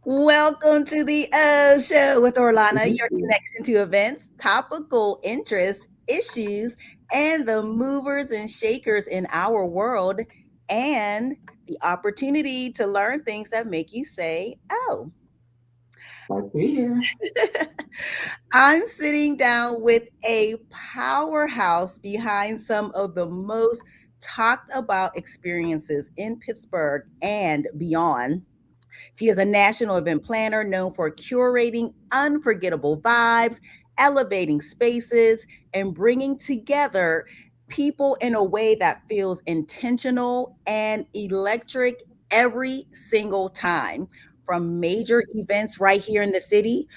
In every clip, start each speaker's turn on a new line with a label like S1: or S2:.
S1: Welcome to the show with Orlana,
S2: Thank
S1: your
S2: you.
S1: connection to events, topical interests, issues, and the movers and shakers in our world, and the opportunity to learn things that make you say, oh.
S2: Nice to be here.
S1: I'm sitting down with a powerhouse behind some of the most talked about experiences in Pittsburgh and beyond. She is a national event planner known for curating unforgettable vibes, elevating spaces, and bringing together people in a way that feels intentional and electric every single time. From major events right here in the city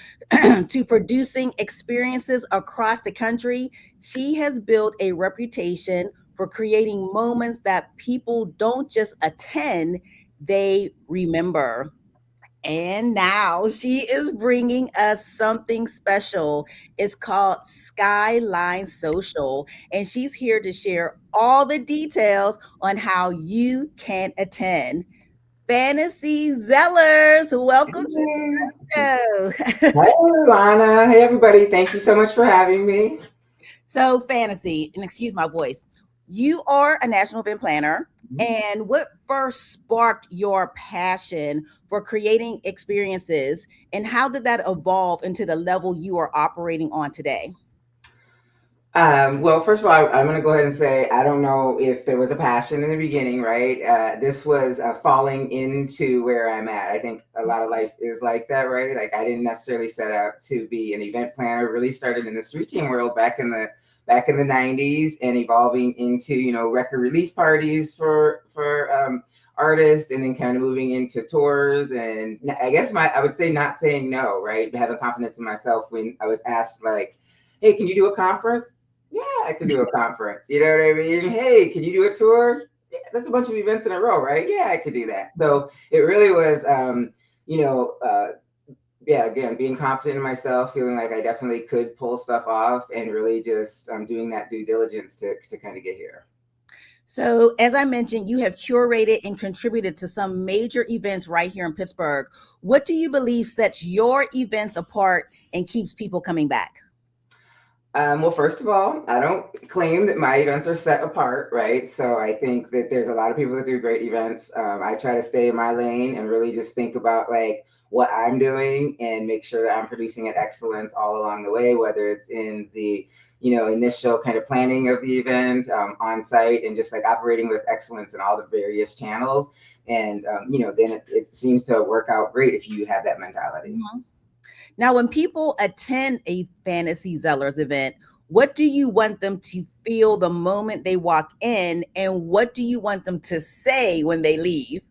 S1: to producing experiences across the country, she has built a reputation for creating moments that people don't just attend, they remember. And now she is bringing us something special. It's called Skyline Social. And she's here to share all the details on how you can attend. Fantasy Zellars, welcome to
S2: Hey,
S1: the show.
S2: hey, Lana. Hey, everybody. Thank you so much for having me.
S1: So, Fantasy, and excuse my voice, you are a national event planner. And what first sparked your passion for creating experiences, and how did that evolve into the level you are operating on today?
S2: Well, first of all, I'm going to go ahead and say I don't know if there was a passion in the beginning, right? This was falling into where I'm at. I think a lot of life is like that, right? Like I didn't necessarily set out to be an event planner. Really started in the street team world back in the 90s and evolving into record release parties for artists, and then kind of moving into tours. And I guess I would say not saying no, right? Having confidence in myself when I was asked like, hey, can you do a conference? Yeah, I can do a conference. You know what I mean? Hey, can you do a tour? Yeah, that's a bunch of events in a row, right? Yeah, I could do that. So it really was, you know, uh, yeah, again, being confident in myself, feeling like I definitely could pull stuff off, and really just doing that due diligence to kind of get here.
S1: So, as I mentioned, you have curated and contributed to some major events right here in Pittsburgh. What do you believe sets your events apart and keeps people coming back?
S2: Well, first of all, I don't claim that my events are set apart, right? So I think that there's a lot of people that do great events. I try to stay in my lane and really just think about like what I'm doing and make sure that I'm producing at excellence all along the way, whether it's in the initial kind of planning of the event, on site, and just like operating with excellence in all the various channels. And then it seems to work out great if you have that mentality.
S1: Mhm. Now, when people attend a Fantasy Zellers event, what do you want them to feel the moment they walk in, and what do you want them to say when they leave?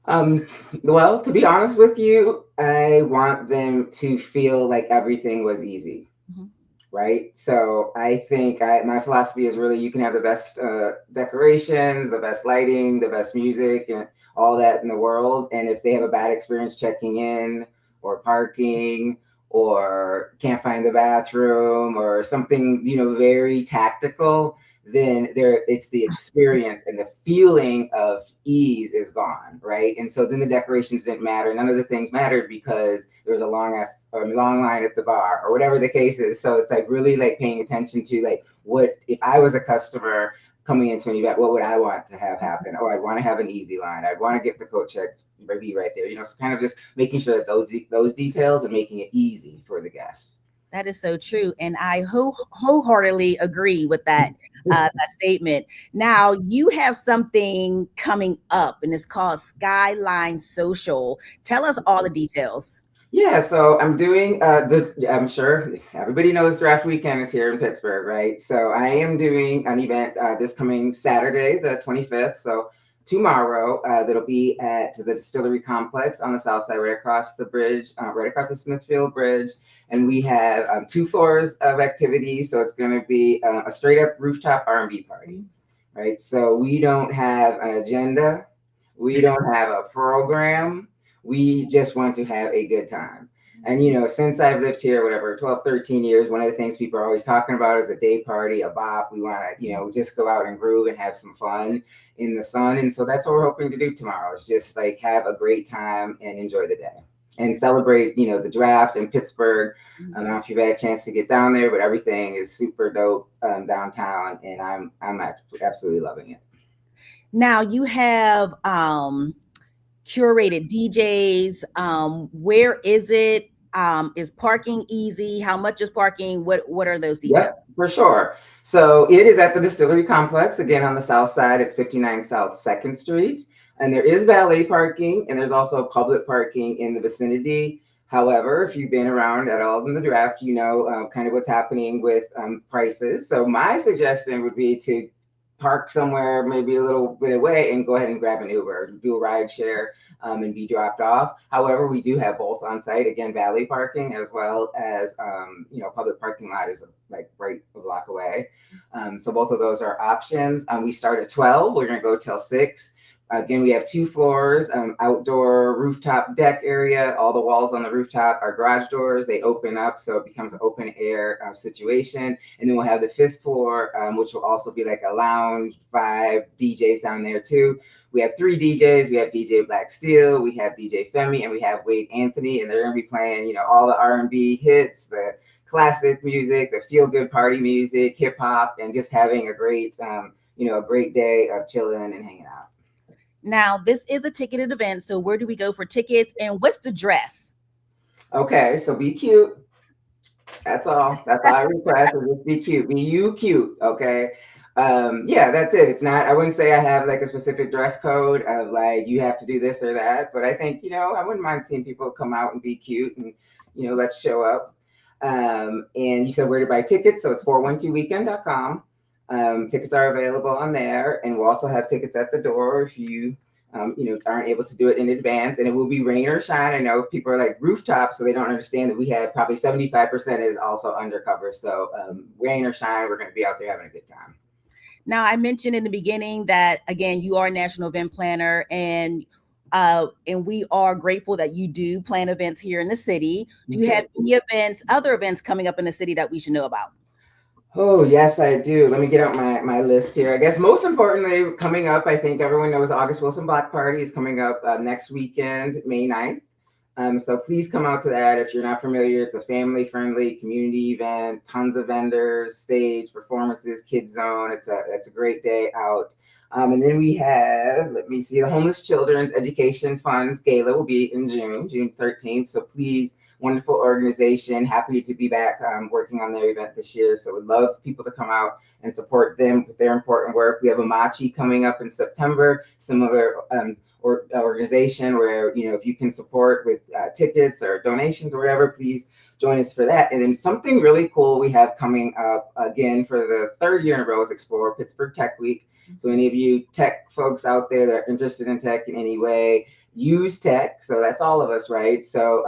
S2: Um, well, to be honest with you, I want them to feel like everything was easy,
S1: Mhm.
S2: right? So I think my philosophy is really you can have the best decorations, the best lighting, the best music, and all that in the world. And if they have a bad experience checking in or parking or can't find the bathroom or something, very tactical, then it's the experience and the feeling of ease is gone, right? And so then the decorations didn't matter. None of the things mattered because there was a long line at the bar or whatever the case is. So it's like really like paying attention to like what if I was a customer coming into an event, what would I want to have happen? Oh, I'd want to have an easy line. I'd want to get the coat check be right there. So kind of just making sure that those details and making it easy for the guests.
S1: That is so true, and I wholeheartedly agree with that statement. Now, you have something coming up, and it's called Skyline Social. Tell us all the details.
S2: Yeah, so I'm doing I'm sure everybody knows draft weekend is here in Pittsburgh, right? So I am doing an event this coming Saturday, the 25th. So tomorrow, that'll be at the Distillery Complex on the south side, right across the bridge, right across the Smithfield Bridge. And we have two floors of activities. So it's going to be a straight up rooftop R&B party, right? So we don't have an agenda. We don't have a program. We just want to have a good time. And, since I've lived here, whatever, 12, 13 years, one of the things people are always talking about is a day party, a bop. We want to, just go out and groove and have some fun in the sun. And so that's what we're hoping to do tomorrow, is just like have a great time and enjoy the day and celebrate, the draft in Pittsburgh. I don't know if you've had a chance to get down there, but everything is super dope downtown, and I'm absolutely loving it.
S1: Now you have curated DJs. Where is it? Is parking easy? How much is parking? What are those details?
S2: Yep, for sure. So it is at the Distillery Complex, again on the south side. It's 59 South 2nd Street. And there is valet parking, and there's also public parking in the vicinity. However, if you've been around at all in the draft, you know kind of what's happening with prices. So my suggestion would be to park somewhere maybe a little bit away and go ahead and grab an Uber, do a ride share, and be dropped off. However, we do have both on site, again, valet parking as well as, public parking lot is like right a block away. So both of those are options. We start at 12, we're gonna go till 6. Again, we have 2 floors, outdoor rooftop deck area. All the walls on the rooftop are garage doors. They open up, so it becomes an open air situation. And then we'll have the 5th floor, which will also be like a lounge, 5 DJs down there too. We have 3 DJs. We have DJ Black Steel, we have DJ Femi, and we have Wade Anthony, and they're gonna be playing, all the R&B hits, the classic music, the feel-good party music, hip hop, and just having a great, a great day of chilling and hanging out.
S1: Now, this is a ticketed event, so where do we go for tickets, and what's the dress?
S2: Okay, so be cute. That's all. That's all I request. Is just be cute. Be you cute. Okay. Yeah, that's it. It's not. I wouldn't say I have like a specific dress code of like you have to do this or that. But I think I wouldn't mind seeing people come out and be cute and let's show up. And you said where to buy tickets, so it's 412weekend.com. Tickets are available on there, and we'll also have tickets at the door if you aren't able to do it in advance. And it will be rain or shine. I know people are like rooftop, so they don't understand that we have probably 75% is also undercover. So rain or shine, we're going to be out there having a good time.
S1: Now, I mentioned in the beginning that, again, you are a national event planner, and we are grateful that you do plan events here in the city. Do you have any other events coming up in the city that we should know about?
S2: Oh, yes, I do. Let me get out my list here. I guess most importantly, coming up, I think everyone knows August Wilson Block Party is coming up next weekend, May 9th. So please come out to that. If you're not familiar, it's a family-friendly community event, tons of vendors, stage, performances, kids zone. It's a great day out. And then we have, let me see, the Homeless Children's Education Funds Gala will be in June 13th. So please, wonderful organization, happy to be back working on their event this year. So we'd love people to come out and support them with their important work. We have a Machi coming up in September, similar organization where, if you can support with tickets or donations or whatever, please join us for that. And then something really cool we have coming up again for the 3rd year in a row is Explore Pittsburgh Tech Week. So any of you tech folks out there that are interested in tech in any way, use tech. So that's all of us, right? So,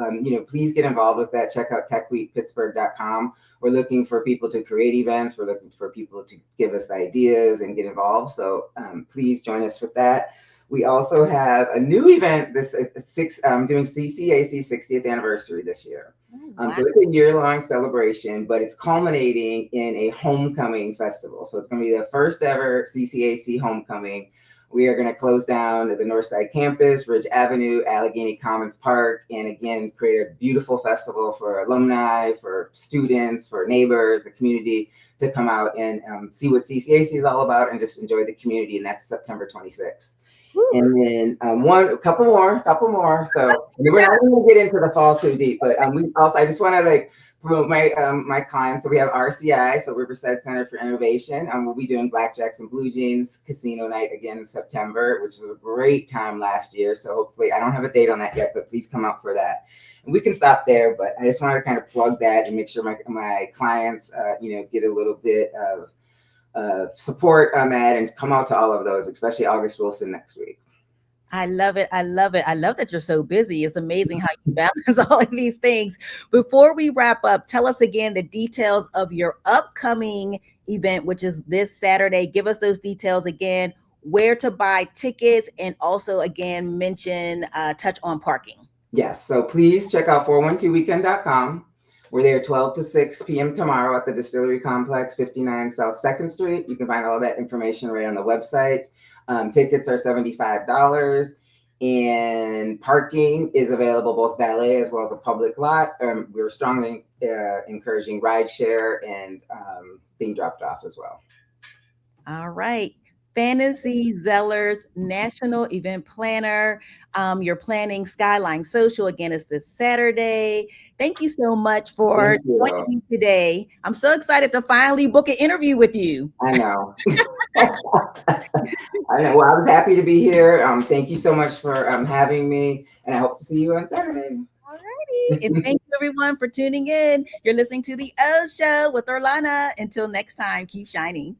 S2: please get involved with that. Check out techweekpittsburgh.com. We're looking for people to create events. We're looking for people to give us ideas and get involved. So please join us with that. We also have a new event. Doing CCAC 60th anniversary this year.
S1: Wow.
S2: So it's a year-long celebration, but it's culminating in a homecoming festival. So it's going to be the first ever CCAC homecoming. We are going to close down the Northside Campus, Ridge Avenue, Allegheny Commons Park, and again, create a beautiful festival for alumni, for students, for neighbors, the community to come out and see what CCAC is all about and just enjoy the community. And that's September 26th. Woo. And then a couple more. So we're not going to get into the fall too deep, but I just want to promote my clients. So we have RCI, so Riverside Center for Innovation. We'll be doing Blackjacks and Blue Jeans Casino Night again in September, which was a great time last year. So hopefully, I don't have a date on that yet, but please come out for that. And we can stop there, but I just wanted to kind of plug that and make sure my clients, get a little bit of support on that and come out to all of those, especially August Wilson next week.
S1: I love it. I love that you're so busy. It's amazing how you balance all of these things. Before we wrap up, tell us again the details of your upcoming event, which is this Saturday. Give us those details again, where to buy tickets, and also again, touch on parking.
S2: Yes, so please check out 412weekend.com. We're there 12 to 6 p.m. tomorrow at the Distillery Complex, 59 South 2nd Street. You can find all that information right on the website. Tickets are $75, and parking is available, both valet as well as a public lot. We're strongly encouraging ride share and being dropped off as well.
S1: All right. Fantasy Zellars, national event planner. You're planning Skyline Social again. It's this Saturday. Thank you so much for
S2: Thank
S1: joining
S2: you.
S1: me today. I'm so excited to finally book an interview with you.
S2: I know. I know. Well, I was happy to be here. Thank you so much for having me, and I hope to see you on Saturday.
S1: All righty. And thank you, everyone, for tuning in. You're listening to The O Show with Orlana. Until next time, keep shining.